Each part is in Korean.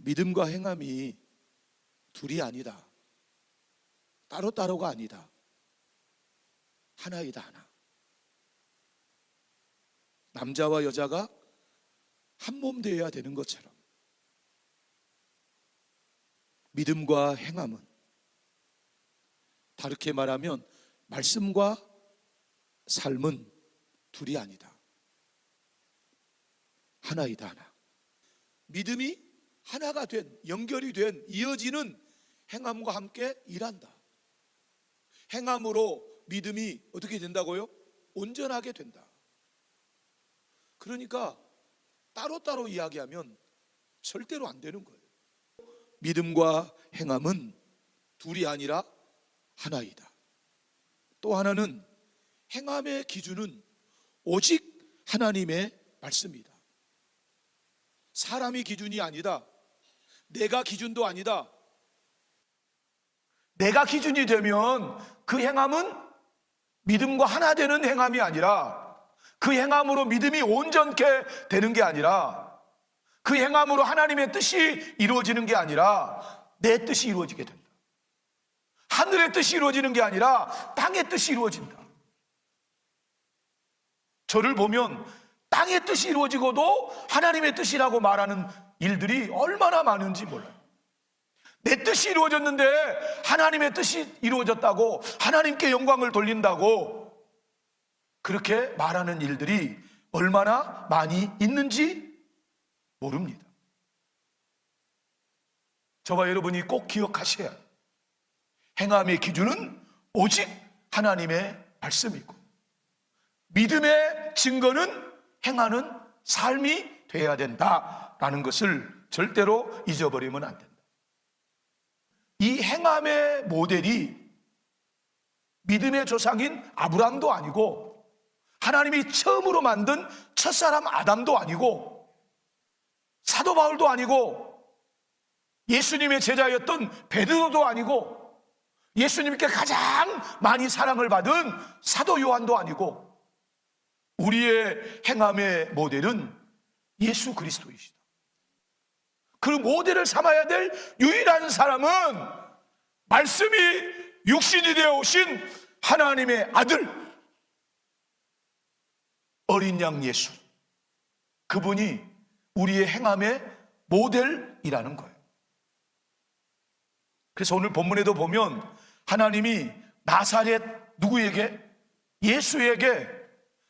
믿음과 행함이 둘이 아니다. 따로따로가 아니다. 하나이다, 하나. 남자와 여자가 한 몸 되어야 되는 것처럼 믿음과 행함은, 다르게 말하면 말씀과 삶은 둘이 아니다. 하나이다, 하나. 믿음이 하나가 된, 연결이 된, 이어지는 행함과 함께 일한다. 행함으로 믿음이 어떻게 된다고요? 온전하게 된다. 그러니까 따로따로 이야기하면 절대로 안 되는 거예요. 믿음과 행함은 둘이 아니라 하나이다. 또 하나는 행함의 기준은 오직 하나님의 말씀이다. 사람이 기준이 아니다. 내가 기준도 아니다. 내가 기준이 되면 그 행함은 믿음과 하나 되는 행함이 아니라, 그 행함으로 믿음이 온전케 되는 게 아니라, 그 행함으로 하나님의 뜻이 이루어지는 게 아니라 내 뜻이 이루어지게 된다. 하늘의 뜻이 이루어지는 게 아니라 땅의 뜻이 이루어진다. 저를 보면 땅의 뜻이 이루어지고도 하나님의 뜻이라고 말하는 일들이 얼마나 많은지 몰라요. 내 뜻이 이루어졌는데 하나님의 뜻이 이루어졌다고, 하나님께 영광을 돌린다고 그렇게 말하는 일들이 얼마나 많이 있는지 모릅니다. 저와 여러분이 꼭 기억하셔야 해요. 행함의 기준은 오직 하나님의 말씀이고, 믿음의 증거는 행하는 삶이 되어야 된다라는 것을 절대로 잊어버리면 안 된다. 이 행함의 모델이 믿음의 조상인 아브라함도 아니고, 하나님이 처음으로 만든 첫사람 아담도 아니고, 사도 바울도 아니고, 예수님의 제자였던 베드로도 아니고, 예수님께 가장 많이 사랑을 받은 사도 요한도 아니고, 우리의 행함의 모델은 예수 그리스도이시다. 그 모델을 삼아야 될 유일한 사람은 말씀이 육신이 되어 오신 하나님의 아들, 어린 양 예수, 그분이 우리의 행함의 모델이라는 거예요. 그래서 오늘 본문에도 보면 하나님이 나사렛 누구에게? 예수에게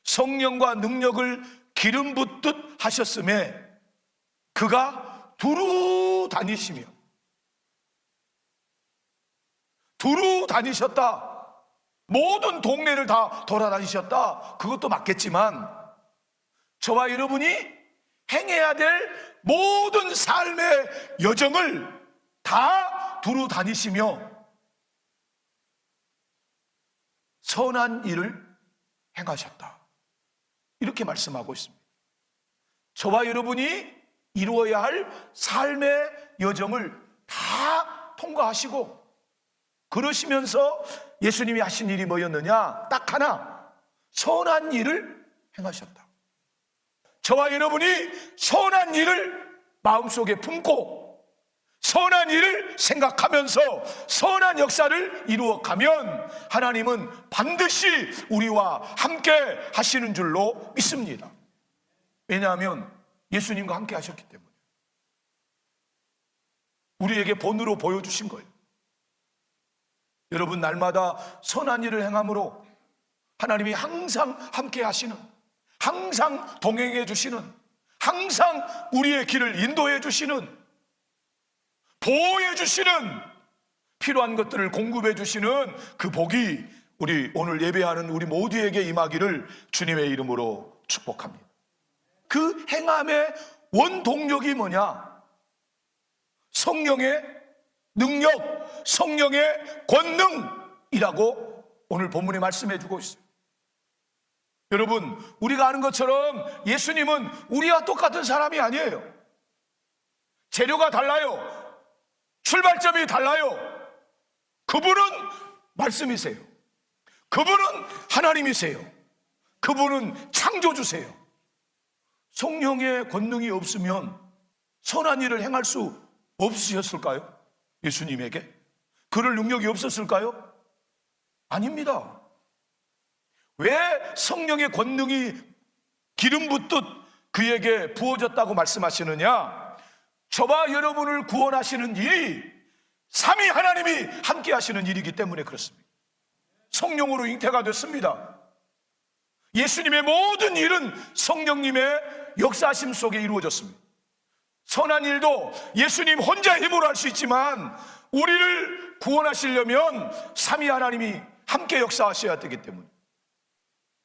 성령과 능력을 기름 붓듯 하셨음에 그가 두루 다니셨다. 모든 동네를 다 돌아다니셨다. 그것도 맞겠지만 저와 여러분이 행해야 될 모든 삶의 여정을 다 두루 다니시며 선한 일을 행하셨다. 이렇게 말씀하고 있습니다. 저와 여러분이 이루어야 할 삶의 여정을 다 통과하시고, 그러시면서 예수님이 하신 일이 뭐였느냐? 딱 하나, 선한 일을 행하셨다. 저와 여러분이 선한 일을 마음속에 품고 선한 일을 생각하면서 선한 역사를 이루어가면 하나님은 반드시 우리와 함께 하시는 줄로 믿습니다. 왜냐하면 예수님과 함께 하셨기 때문에 우리에게 본으로 보여주신 거예요. 여러분, 날마다 선한 일을 행함으로 하나님이 항상 함께 하시는, 항상 동행해 주시는, 항상 우리의 길을 인도해 주시는, 보호해 주시는, 필요한 것들을 공급해 주시는 그 복이 우리 오늘 예배하는 우리 모두에게 임하기를 주님의 이름으로 축복합니다. 그 행함의 원동력이 뭐냐? 성령의 능력, 성령의 권능이라고 오늘 본문에 말씀해 주고 있어요. 여러분, 우리가 아는 것처럼 예수님은 우리와 똑같은 사람이 아니에요. 재료가 달라요. 출발점이 달라요. 그분은 말씀이세요. 그분은 하나님이세요. 그분은 창조주세요. 성령의 권능이 없으면 선한 일을 행할 수 없으셨을까요? 예수님에게? 그럴 능력이 없었을까요? 아닙니다. 왜 성령의 권능이 기름 붓듯 그에게 부어졌다고 말씀하시느냐? 저와 여러분을 구원하시는 일이 삼위 하나님이 함께 하시는 일이기 때문에 그렇습니다. 성령으로 잉태가 됐습니다. 예수님의 모든 일은 성령님의 역사하심 속에 이루어졌습니다. 선한 일도 예수님 혼자 힘으로 할 수 있지만 우리를 구원하시려면 삼위 하나님이 함께 역사하셔야 되기 때문에,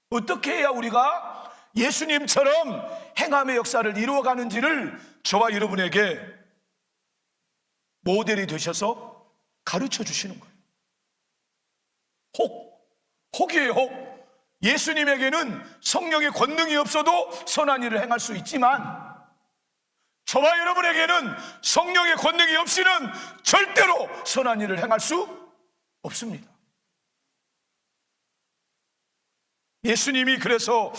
어떻게 해야 우리가 예수님처럼 행함의 역사를 이루어가는지를 저와 여러분에게 모델이 되셔서 가르쳐 주시는 거예요. 혹이에요, 혹. 예수님에게는 성령의 권능이 없어도 선한 일을 행할 수 있지만 저와 여러분에게는 성령의 권능이 없이는 절대로 선한 일을 행할 수 없습니다. 예수님이 그래서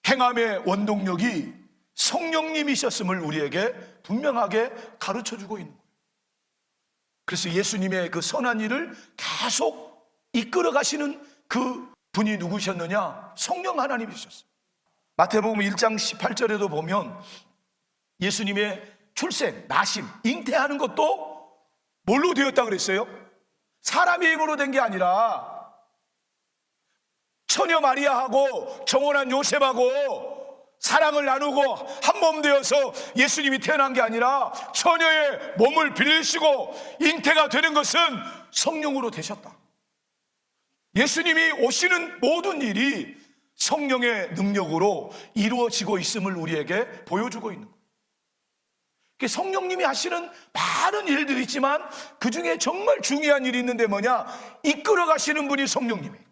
행함의 원동력이 성령님이셨음을 우리에게 분명하게 가르쳐주고 있는 거예요. 그래서 예수님의 그 선한 일을 계속 이끌어 가시는 그 분이 누구셨느냐? 성령 하나님이셨어요. 마태복음 1장 18절에도 보면 예수님의 출생, 나심, 잉태하는 것도 뭘로 되었다 그랬어요? 사람의 힘으로 된 게 아니라 처녀 마리아하고 정혼한 요셉하고 사랑을 나누고 한 몸 되어서 예수님이 태어난 게 아니라 처녀의 몸을 빌리시고 잉태가 되는 것은 성령으로 되셨다. 예수님이 오시는 모든 일이 성령의 능력으로 이루어지고 있음을 우리에게 보여주고 있는 거예요. 성령님이 하시는 많은 일들이 있지만 그 중에 정말 중요한 일이 있는데 뭐냐? 이끌어 가시는 분이 성령님이에요.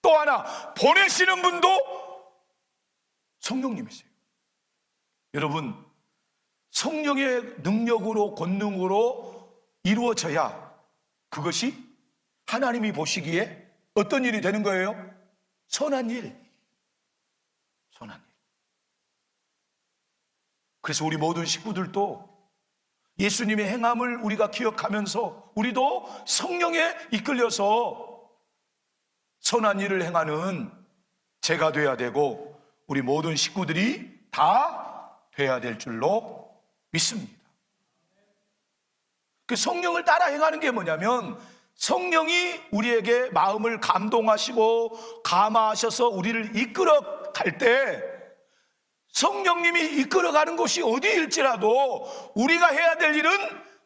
또 하나 보내시는 분도 성령님이세요. 여러분, 성령의 능력으로 권능으로 이루어져야 그것이 하나님이 보시기에 어떤 일이 되는 거예요? 선한 일. 선한 일. 그래서 우리 모든 식구들도 예수님의 행함을 우리가 기억하면서 우리도 성령에 이끌려서 선한 일을 행하는 제가 돼야 되고 우리 모든 식구들이 다 돼야 될 줄로 믿습니다. 그 성령을 따라 행하는 게 뭐냐면 성령이 우리에게 마음을 감동하시고 감화하셔서 우리를 이끌어 갈 때 성령님이 이끌어가는 곳이 어디일지라도 우리가 해야 될 일은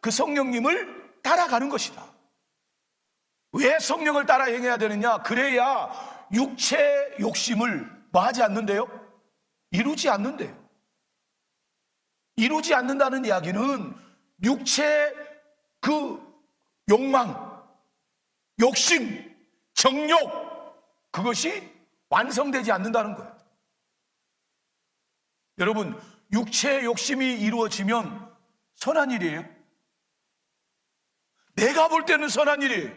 그 성령님을 따라가는 것이다. 왜 성령을 따라 행해야 되느냐? 그래야 육체 욕심을 뭐 하지 않는데요? 이루지 않는데요. 이루지 않는다는 이야기는 육체 그 욕망, 욕심, 정욕, 그것이 완성되지 않는다는 거예요. 여러분, 육체의 욕심이 이루어지면 선한 일이에요. 내가 볼 때는 선한 일이에요.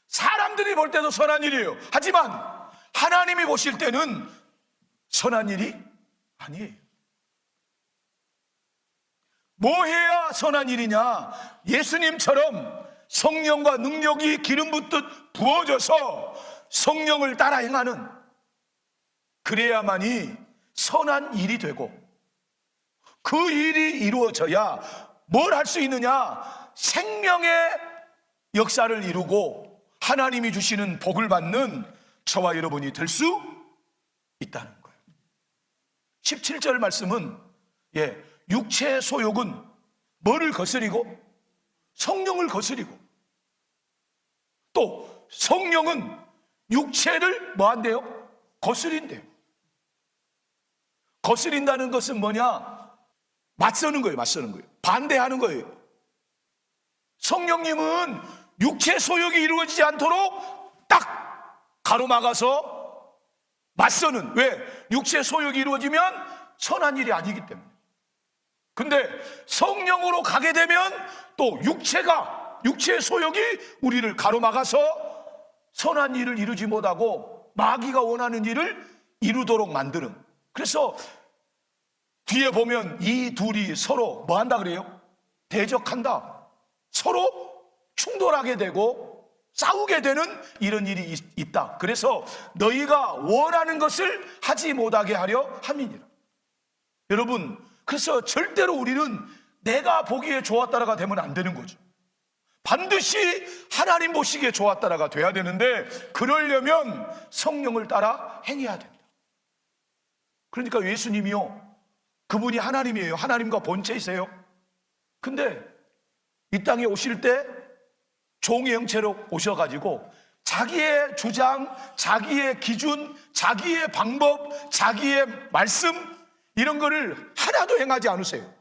사람들이 볼 때도 선한 일이에요. 하지만 하나님이 보실 때는 선한 일이 아니에요. 뭐 해야 선한 일이냐? 예수님처럼 성령과 능력이 기름 붓듯 부어져서 성령을 따라 행하는, 그래야만이 선한 일이 되고 그 일이 이루어져야 뭘 할 수 있느냐? 생명의 역사를 이루고 하나님이 주시는 복을 받는 저와 여러분이 될 수 있다는 거예요. 17절 말씀은 육체의 소욕은 뭐를 거스리고? 성령을 거스리고, 또 성령은 육체를 뭐 한대요? 거스린대요. 거스린다는 것은 뭐냐? 맞서는 거예요. 맞서는 거예요. 반대하는 거예요. 성령님은 육체 소욕이 이루어지지 않도록 딱 가로막아서 맞서는, 왜? 육체 소욕이 이루어지면 선한 일이 아니기 때문에. 근데 성령으로 가게 되면 또 육체의 소욕이 우리를 가로막아서 선한 일을 이루지 못하고 마귀가 원하는 일을 이루도록 만드는. 그래서 뒤에 보면 이 둘이 서로 뭐 한다 그래요? 대적한다. 서로 충돌하게 되고 싸우게 되는 이런 일이 있다. 그래서 너희가 원하는 것을 하지 못하게 하려 함이니라. 여러분, 그래서 절대로 우리는 내가 보기에 좋았다라가 되면 안 되는 거죠. 반드시 하나님 보시기에 좋았다라가 돼야 되는데, 그러려면 성령을 따라 행해야 된다. 그러니까 예수님이요, 그분이 하나님이에요. 하나님과 본체이세요. 근데 이 땅에 오실 때 종의 형체로 오셔가지고 자기의 주장, 자기의 기준, 자기의 방법, 자기의 말씀, 이런 거를 하나도 행하지 않으세요.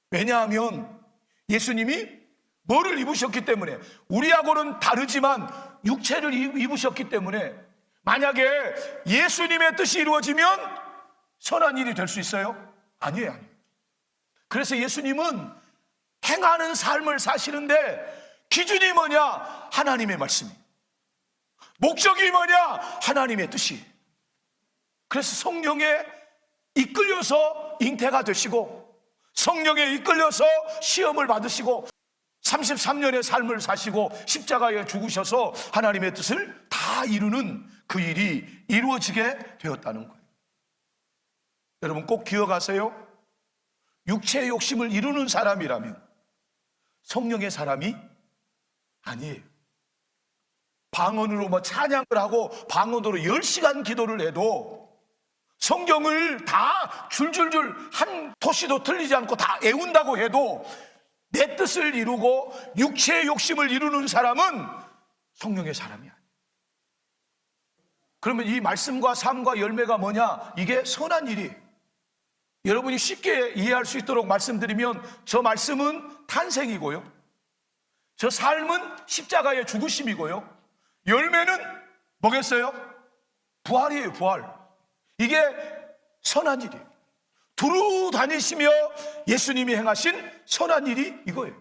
왜냐하면 예수님이 뭐를 입으셨기 때문에, 우리하고는 다르지만 육체를 입으셨기 때문에, 만약에 예수님의 뜻이 이루어지면 선한 일이 될 수 있어요? 아니에요, 아니에요. 그래서 예수님은 행하는 삶을 사시는데 기준이 뭐냐? 하나님의 말씀이. 목적이 뭐냐? 하나님의 뜻이. 그래서 성령에 이끌려서 잉태가 되시고, 성령에 이끌려서 시험을 받으시고, 33년의 삶을 사시고 십자가에 죽으셔서 하나님의 뜻을 다 이루는 그 일이 이루어지게 되었다는 거예요. 여러분 꼭 기억하세요. 육체의 욕심을 이루는 사람이라면 성령의 사람이 아니에요. 방언으로 찬양을 하고 방언으로 10시간 기도를 해도, 성경을 다 줄줄줄 한 토시도 틀리지 않고 다 외운다고 해도 내 뜻을 이루고 육체의 욕심을 이루는 사람은 성령의 사람이야. 그러면 이 말씀과 삶과 열매가 뭐냐? 이게 선한 일이에요. 여러분이 쉽게 이해할 수 있도록 말씀드리면, 저 말씀은 탄생이고요, 저 삶은 십자가의 죽으심이고요, 열매는 뭐겠어요? 부활이에요. 부활. 이게 선한 일이에요. 두루 다니시며 예수님이 행하신 선한 일이 이거예요.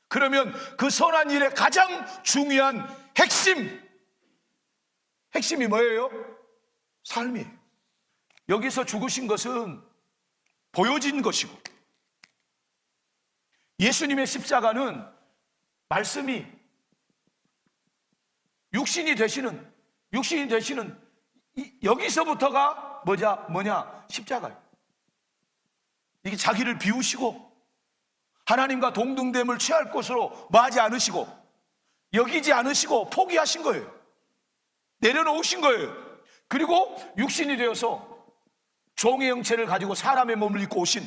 그러면 그 선한 일의 가장 중요한 핵심이 뭐예요? 삶이에요. 여기서 죽으신 것은 보여진 것이고, 예수님의 십자가는 말씀이 육신이 되시는 여기서부터가 뭐냐? 십자가예요. 이게 자기를 비우시고 하나님과 동등됨을 취할 것으로 뭐하지 않으시고 여기지 않으시고 포기하신 거예요. 내려놓으신 거예요. 그리고 육신이 되어서 종의 형체를 가지고 사람의 몸을 입고 오신,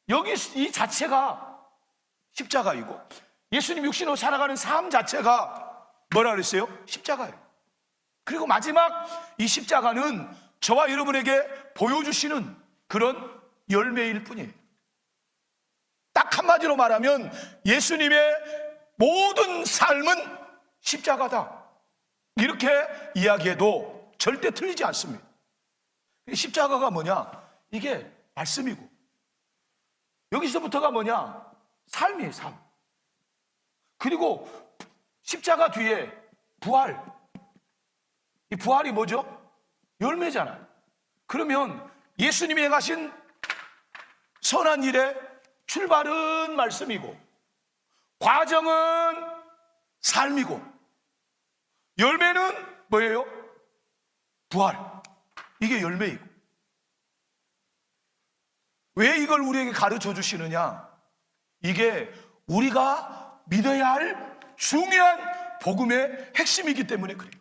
여기 이 자체가 십자가이고, 예수님 육신으로 살아가는 삶 자체가 뭐라 그랬어요? 십자가예요. 그리고 마지막 이 십자가는 저와 여러분에게 보여주시는 그런 열매일 뿐이에요. 딱 한마디로 말하면 예수님의 모든 삶은 십자가다, 이렇게 이야기해도 절대 틀리지 않습니다. 십자가가 뭐냐? 이게 말씀이고, 여기서부터가 뭐냐? 삶이에요. 삶. 그리고 십자가 뒤에 부활. 이 부활이 뭐죠? 열매잖아요. 그러면 예수님이 행하신 선한 일의 출발은 말씀이고, 과정은 삶이고, 열매는 뭐예요? 부활. 이게 열매이고. 왜 이걸 우리에게 가르쳐 주시느냐? 이게 우리가 믿어야 할 중요한 복음의 핵심이기 때문에 그래요.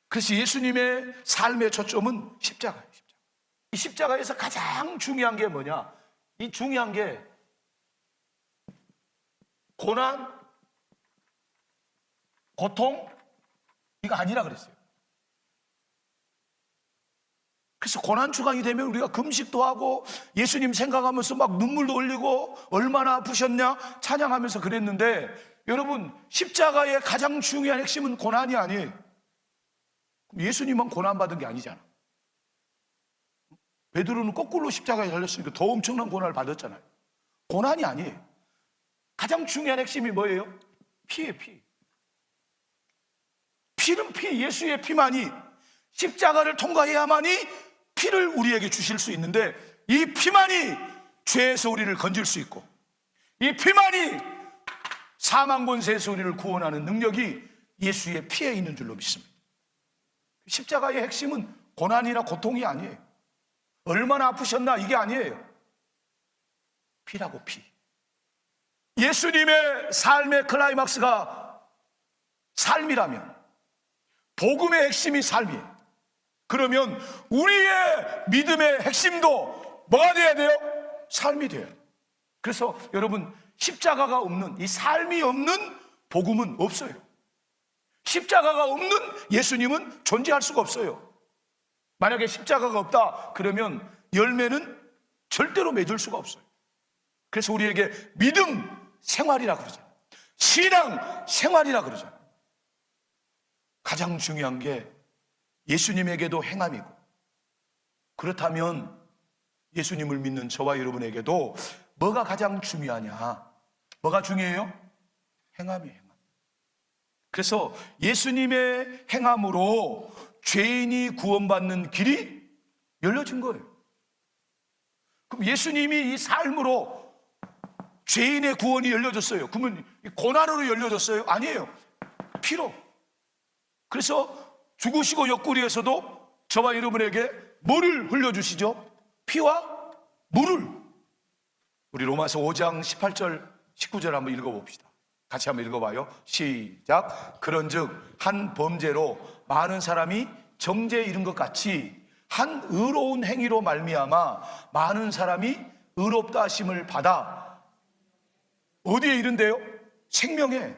그래서 예수님의 삶의 초점은 십자가예요. 이 십자가에서 가장 중요한 게 뭐냐? 이 중요한 게 고난, 고통, 이거 아니라 그랬어요. 그래서 고난주간이 되면 우리가 금식도 하고 예수님 생각하면서 막 눈물도 흘리고 얼마나 아프셨냐 찬양하면서 그랬는데, 여러분 십자가의 가장 중요한 핵심은 고난이 아니에요. 예수님만 고난받은 게 아니잖아. 베드로는 거꾸로 십자가에 달렸으니까 더 엄청난 고난을 받았잖아요. 고난이 아니에요. 가장 중요한 핵심이 뭐예요? 피예요. 피. 피는 피, 예수의 피만이, 십자가를 통과해야만이 피를 우리에게 주실 수 있는데, 이 피만이 죄에서 우리를 건질 수 있고 이 피만이 사망 권세에서 우리를 구원하는 능력이 예수의 피에 있는 줄로 믿습니다. 십자가의 핵심은 고난이나 고통이 아니에요. 얼마나 아프셨나 이게 아니에요. 피라고, 피. 예수님의 삶의 클라이막스가 삶이라면, 복음의 핵심이 삶이에요. 그러면 우리의 믿음의 핵심도 뭐가 돼야 돼요? 삶이 돼요. 그래서 여러분, 십자가가 없는, 이 삶이 없는 복음은 없어요. 십자가가 없는 예수님은 존재할 수가 없어요. 만약에 십자가가 없다 그러면 열매는 절대로 맺을 수가 없어요. 그래서 우리에게 믿음 생활이라 그러죠. 신앙 생활이라 그러죠. 가장 중요한 게 예수님에게도 행함이고, 그렇다면 예수님을 믿는 저와 여러분에게도 뭐가 가장 중요하냐? 뭐가 중요해요? 행함이에요. 행함. 그래서 예수님의 행함으로 죄인이 구원받는 길이 열려진 거예요. 그럼 예수님이 이 삶으로 죄인의 구원이 열려졌어요. 그러면 고난으로 열려졌어요? 아니에요. 피로. 그래서 죽으시고 옆구리에서도 저와 여러분에게 뭐를 흘려주시죠? 피와 물을. 우리 로마서 5장 18절 19절 한번 읽어봅시다. 같이 한번 읽어봐요. 시작. 그런즉 한 범죄로 많은 사람이 정죄에 이른 것 같이 한 의로운 행위로 말미암아 많은 사람이 의롭다 하심을 받아 어디에 이른대요? 생명에.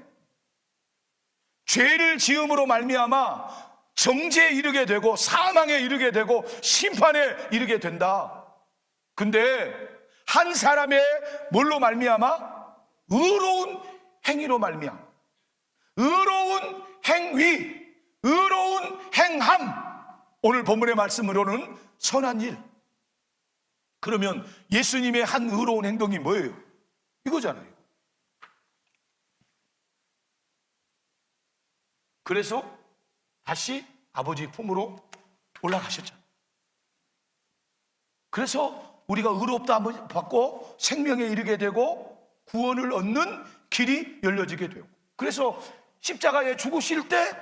죄를 지음으로 말미암아 정죄에 이르게 되고 사망에 이르게 되고 심판에 이르게 된다. 근데 한 사람의 뭘로 말미암아? 의로운 행위로 말미암아. 의로운 행위, 의로운 행함. 오늘 본문의 말씀으로는 선한 일. 그러면 예수님의 한 의로운 행동이 뭐예요? 이거잖아요. 그래서 다시 아버지 품으로 올라가셨잖아요. 그래서 우리가 의롭다 받고 생명에 이르게 되고 구원을 얻는 길이 열려지게 되고, 그래서 십자가에 죽으실 때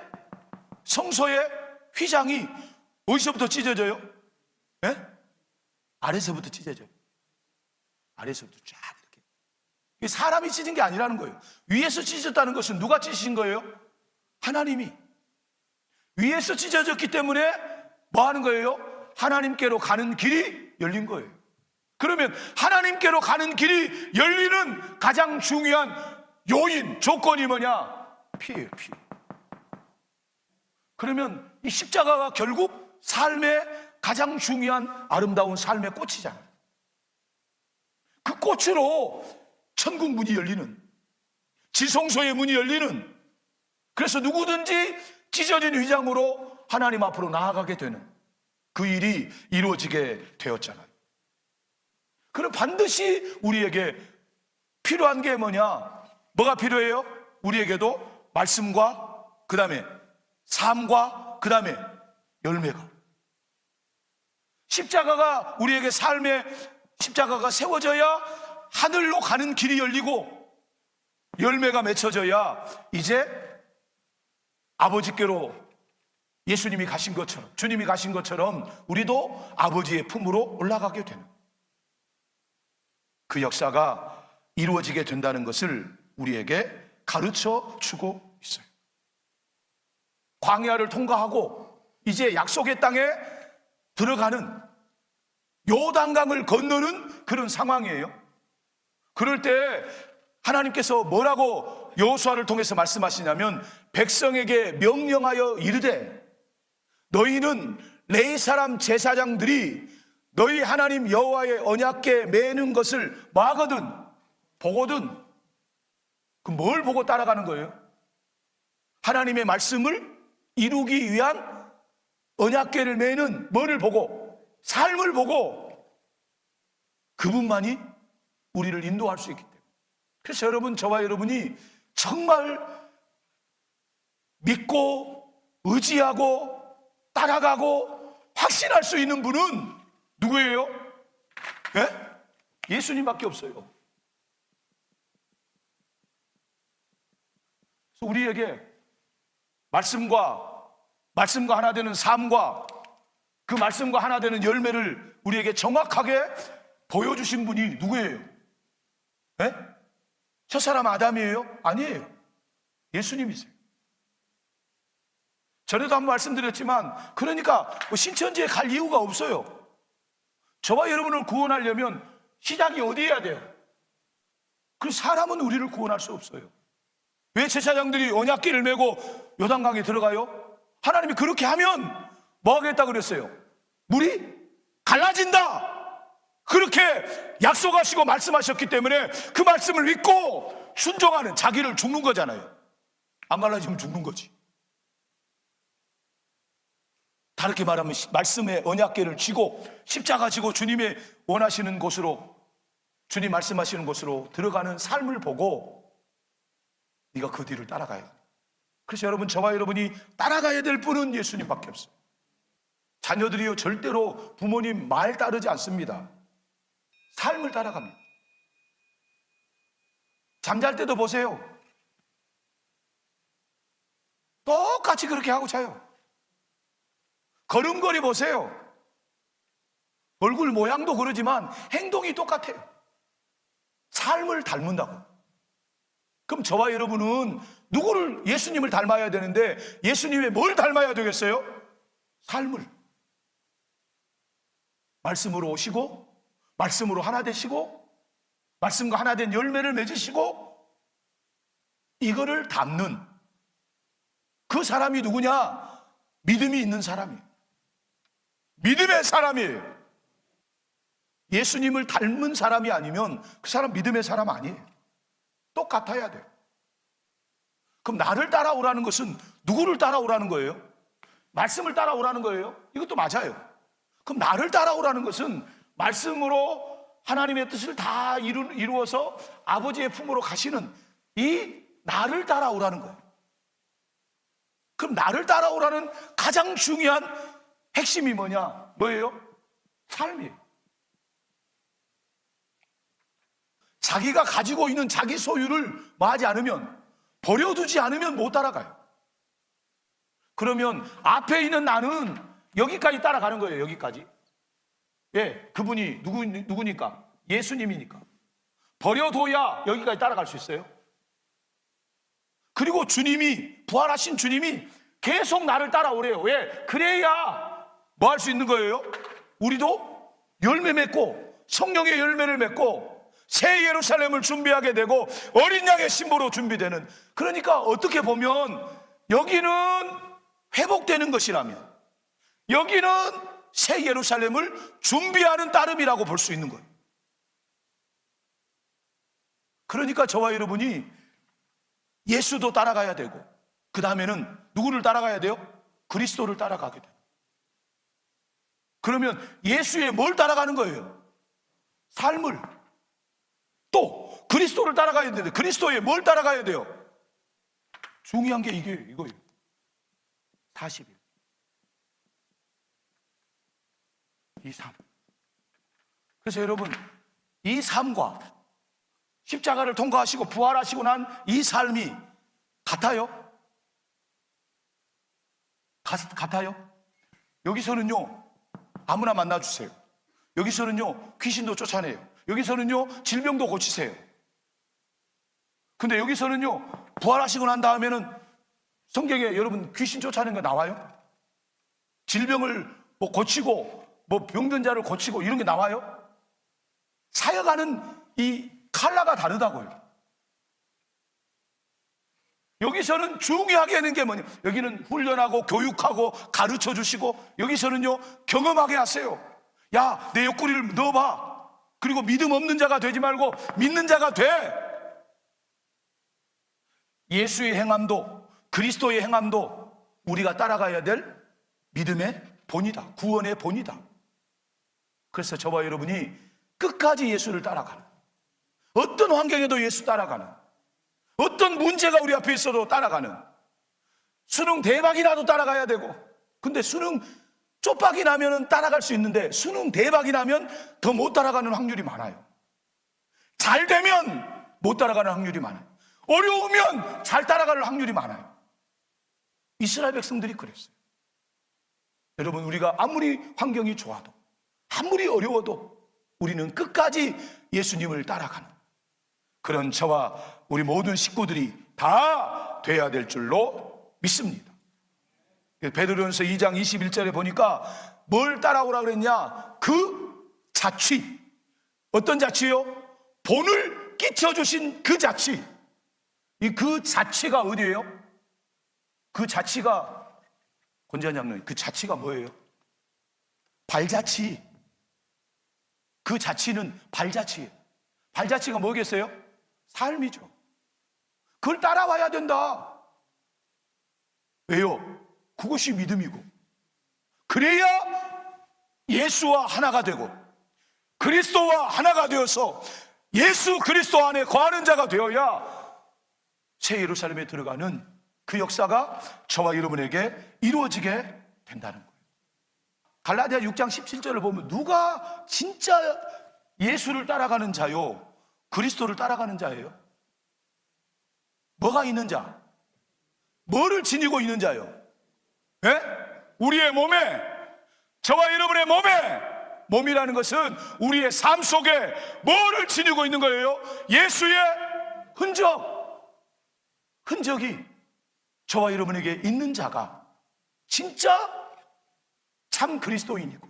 성소의 휘장이 어디서부터 찢어져요? 예? 아래서부터 찢어져요. 아래서부터 쫙 이렇게. 사람이 찢은 게 아니라는 거예요. 위에서 찢어졌다는 것은 누가 찢으신 거예요? 하나님이. 위에서 찢어졌기 때문에 뭐 하는 거예요? 하나님께로 가는 길이 열린 거예요. 그러면 하나님께로 가는 길이 열리는 가장 중요한 요인, 조건이 뭐냐? 피예요, 피. 그러면 이 십자가가 결국 삶의 가장 중요한 아름다운 삶의 꽃이잖아요. 그 꽃으로 천국 문이 열리는, 지성소의 문이 열리는, 그래서 누구든지 찢어진 휘장으로 하나님 앞으로 나아가게 되는 그 일이 이루어지게 되었잖아요. 그럼 반드시 우리에게 필요한 게 뭐냐? 뭐가 필요해요? 우리에게도 말씀과 그 다음에 삶과 그 다음에 열매가. 십자가가 우리에게 삶의 십자가가 세워져야 하늘로 가는 길이 열리고 열매가 맺혀져야 이제 아버지께로 예수님이 가신 것처럼, 주님이 가신 것처럼 우리도 아버지의 품으로 올라가게 되는 그 역사가 이루어지게 된다는 것을 우리에게 가르쳐 주고 있어요. 광야를 통과하고 이제 약속의 땅에 들어가는, 요단강을 건너는 그런 상황이에요. 그럴 때 하나님께서 뭐라고 여호수아를 통해서 말씀하시냐면, 백성에게 명령하여 이르되 너희는 레위 사람 제사장들이 너희 하나님 여호와의 언약궤 매는 것을 뭐 하거든? 보거든. 그럼 뭘 보고 따라가는 거예요? 하나님의 말씀을 이루기 위한 언약궤를 매는 뭐를 보고? 삶을 보고. 그분만이 우리를 인도할 수 있기 때문에. 그래서 여러분, 저와 여러분이 정말 믿고 의지하고 따라가고 확신할 수 있는 분은 누구예요? 예? 예수님밖에 없어요. 그래서 우리에게 말씀과 하나 되는 삶과 그 말씀과 하나 되는 열매를 우리에게 정확하게 보여주신 분이 누구예요? 예? 첫사람 아담이에요? 아니에요. 예수님이세요. 전에도 한번 말씀드렸지만, 그러니까 신천지에 갈 이유가 없어요. 저와 여러분을 구원하려면 시작이 어디여야 돼요? 그 사람은 우리를 구원할 수 없어요. 왜 제사장들이 언약궤를 메고 요단강에 들어가요? 하나님이 그렇게 하면 뭐 하겠다 그랬어요? 물이 갈라진다, 그렇게 약속하시고 말씀하셨기 때문에 그 말씀을 믿고 순종하는, 자기를 죽는 거잖아요. 안 갈라지면 죽는 거지. 다르게 말하면 말씀의 언약궤를 쥐고 십자가 지고 주님의 원하시는 곳으로, 주님 말씀하시는 곳으로 들어가는 삶을 보고 네가 그 뒤를 따라가야 돼. 그래서 여러분, 저와 여러분이 따라가야 될 분은 예수님밖에 없어요. 자녀들이요, 절대로 부모님 말 따르지 않습니다. 삶을 따라갑니다. 잠잘 때도 보세요. 똑같이 그렇게 하고 자요. 걸음걸이 보세요. 얼굴 모양도 그러지만 행동이 똑같아요. 삶을 닮는다고. 그럼 저와 여러분은 누구를, 예수님을 닮아야 되는데 예수님의 뭘 닮아야 되겠어요? 삶을. 말씀으로 오시고, 말씀으로 하나 되시고, 말씀과 하나 된 열매를 맺으시고, 이거를 담는 그 사람이 누구냐? 믿음이 있는 사람이에요. 믿음의 사람이에요. 예수님을 닮은 사람이 아니면 그 사람 믿음의 사람 아니에요. 똑같아야 돼요. 그럼 나를 따라오라는 것은 누구를 따라오라는 거예요? 말씀을 따라오라는 거예요? 이것도 맞아요. 그럼 나를 따라오라는 것은 말씀으로 하나님의 뜻을 다 이루어서 아버지의 품으로 가시는 이 나를 따라오라는 거예요. 그럼 나를 따라오라는 가장 중요한 핵심이 뭐냐? 뭐예요? 삶이에요. 자기가 가지고 있는 자기 소유를 뭐하지 않으면, 버려두지 않으면 못 따라가요. 그러면 앞에 있는 나는 여기까지 따라가는 거예요. 여기까지. 예, 그분이 누구니까? 예수님이니까. 버려둬야 여기까지 따라갈 수 있어요. 그리고 주님이, 부활하신 주님이 계속 나를 따라오래요. 왜? 그래야 뭐 할 수 있는 거예요? 우리도 열매 맺고, 성령의 열매를 맺고, 새 예루살렘을 준비하게 되고, 어린 양의 신부로 준비되는. 그러니까 어떻게 보면 여기는 회복되는 것이라면, 여기는 새 예루살렘을 준비하는 따름이라고 볼 수 있는 거예요. 그러니까 저와 여러분이 예수도 따라가야 되고, 그 다음에는 누구를 따라가야 돼요? 그리스도를 따라가게 돼요. 그러면 예수의 뭘 따라가는 거예요? 삶을. 또 그리스도를 따라가야 되는데 그리스도의 뭘 따라가야 돼요? 중요한 게 이거예요. 40일. 이 삶. 그래서 여러분, 이 삶과 십자가를 통과하시고 부활하시고 난 이 삶이 같아요? 같아요? 여기서는요, 아무나 만나주세요. 여기서는요, 귀신도 쫓아내요. 여기서는요, 질병도 고치세요. 근데 여기서는요, 부활하시고 난 다음에는 성경에 여러분 귀신 쫓아내는 거 나와요? 질병을 뭐 고치고, 뭐 병든 자를 고치고 이런 게 나와요? 사역하는 이 칼라가 다르다고요. 여기서는 중요하게 하는 게 뭐냐? 여기는 훈련하고 교육하고 가르쳐 주시고, 여기서는요, 경험하게 하세요. 야, 내 옆구리를 넣어봐. 그리고 믿음 없는 자가 되지 말고 믿는 자가 돼. 예수의 행함도, 그리스도의 행함도 우리가 따라가야 될 믿음의 본이다. 구원의 본이다. 그래서 저와 여러분이 끝까지 예수를 따라가는, 어떤 환경에도 예수 따라가는, 어떤 문제가 우리 앞에 있어도 따라가는, 수능 대박이 나도 따라가야 되고, 근데 수능 쪽박이 나면 따라갈 수 있는데 수능 대박이 나면 더 못 따라가는 확률이 많아요. 잘 되면 못 따라가는 확률이 많아요. 어려우면 잘 따라갈 확률이 많아요. 이스라엘 백성들이 그랬어요. 여러분, 우리가 아무리 환경이 좋아도, 아무리 어려워도 우리는 끝까지 예수님을 따라가는 그런 저와 우리 모든 식구들이 다 돼야 될 줄로 믿습니다. 베드로전서 2장 21절에 보니까 뭘 따라오라 그랬냐? 그 자취. 어떤 자취요? 본을 끼쳐주신 그 자취. 그 자취가 어디예요? 그 자취가, 권장장님, 그 자취가 뭐예요? 발자취. 그 자취는 발자취예요. 발자취가 뭐겠어요? 삶이죠. 그걸 따라와야 된다. 왜요? 그것이 믿음이고, 그래야 예수와 하나가 되고 그리스도와 하나가 되어서 예수 그리스도 안에 거하는 자가 되어야 새 예루살렘에 들어가는 그 역사가 저와 여러분에게 이루어지게 된다는 거예요. 갈라디아 6장 17절을 보면 누가 진짜 예수를 따라가는 자요, 그리스도를 따라가는 자예요? 뭐가 있는 자? 뭐를 지니고 있는 자요? 예? 우리의 몸에, 저와 여러분의 몸에, 몸이라는 것은 우리의 삶 속에 뭐를 지니고 있는 거예요? 예수의 흔적이 저와 여러분에게 있는 자가 진짜 참 그리스도인이고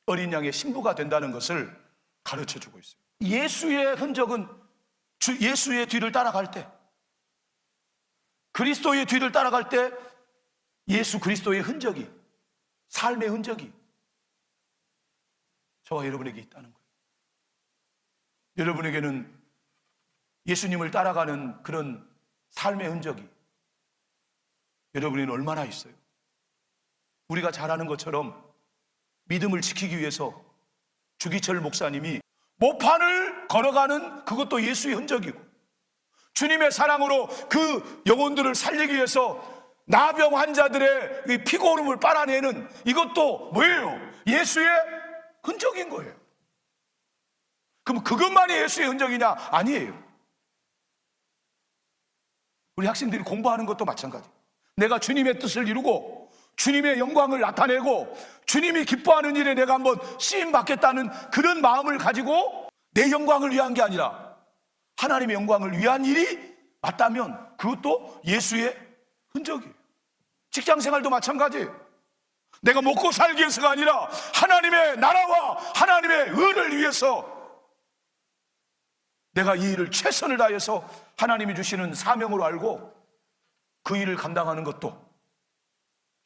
어린 양의 신부가 된다는 것을 가르쳐주고 있어요. 예수의 흔적은 예수의 뒤를 따라갈 때, 그리스도의 뒤를 따라갈 때 예수 그리스도의 흔적이, 삶의 흔적이 저와 여러분에게 있다는 거예요. 여러분에게는 예수님을 따라가는 그런 삶의 흔적이 여러분에게는 얼마나 있어요? 우리가 잘 아는 것처럼 믿음을 지키기 위해서 주기철 목사님이 모판을 걸어가는 그것도 예수의 흔적이고, 주님의 사랑으로 그 영혼들을 살리기 위해서 나병 환자들의 피고름을 빨아내는 이것도 뭐예요? 예수의 흔적인 거예요. 그럼 그것만이 예수의 흔적이냐? 아니에요. 우리 학생들이 공부하는 것도 마찬가지예요. 내가 주님의 뜻을 이루고 주님의 영광을 나타내고 주님이 기뻐하는 일에 내가 한번 쓰임받겠다는 그런 마음을 가지고 내 영광을 위한 게 아니라 하나님의 영광을 위한 일이 맞다면 그것도 예수의 흔적이에요. 직장생활도 마찬가지예요. 내가 먹고 살기 위해서가 아니라 하나님의 나라와 하나님의 의를 위해서 내가 이 일을 최선을 다해서 하나님이 주시는 사명으로 알고 그 일을 감당하는 것도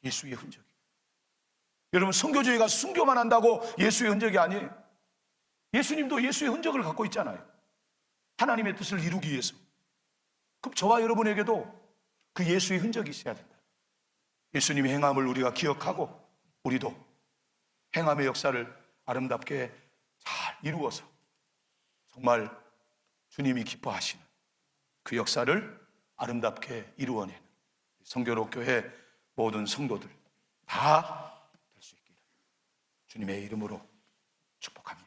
예수의 흔적이에요. 여러분, 선교지에 가서 순교만 한다고 예수의 흔적이 아니에요. 예수님도 예수의 흔적을 갖고 있잖아요. 하나님의 뜻을 이루기 위해서. 그럼 저와 여러분에게도 그 예수의 흔적이 있어야 된다. 예수님의 행함을 우리가 기억하고 우리도 행함의 역사를 아름답게 잘 이루어서 정말 주님이 기뻐하시는 그 역사를 아름답게 이루어내는 성결옥교회 모든 성도들 다 될 수 있기를 주님의 이름으로 축복합니다.